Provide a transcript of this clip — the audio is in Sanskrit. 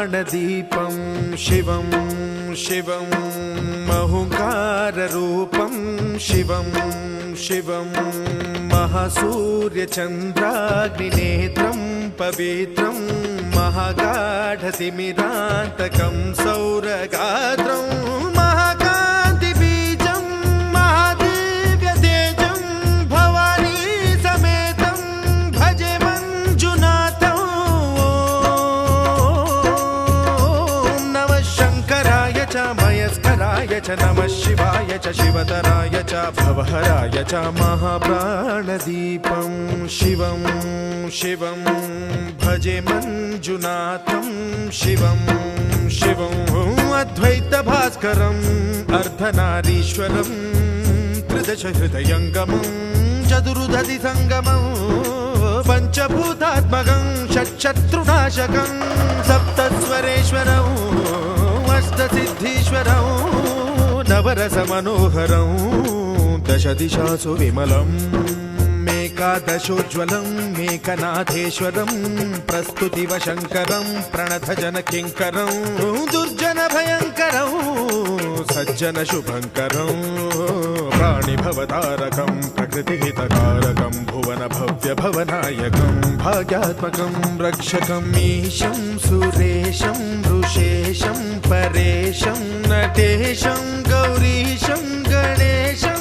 महाप्राणदीपं शिवं शिवं महुङ्काररूपं शिवं शिवं महासूर्यचन्द्राग्निनेत्रं पवित्रं महागाढतिमिरान्तकं सौरगात्रं महाकान्तिबीजं महादिव्यतेजं भवानी समेतं भजे मञ्जुनाथं। ॐ नमः शङ्कराय च मयस्कराय च नमः शिवाय च शिवतराय च भवहराय च महाप्राणदीपं शिवं शिवं भजे मञ्जुनाथं शिवं शिवं अद्वैतभास्करम् अर्धनारीश्वरं त्रिदशहृदयङ्गमं चतुर्दधिसङ्गमं पञ्चभूतात्मकं षट्शत्रुनाशकं सप्तस्वरेश्वरं अष्टसिद्धीश्वरं नवरसमनोहरं दशदिशासु विमलम् एकादशोज्ज्वलं मेकनाथेश्वरं प्रस्तुतिवशङ्करं प्रणतजनकिङ्करं दुर्जनभयङ्करं सज्जनशुभङ्करं प्राणिभवतारकं प्रकृतिहितकारकं भुवनभव्यभवनायकं भाग्यात्मकं रक्षकं ईशं सुरेशं ऋषेशं परेशं नटेशं गौरीशं गणेशं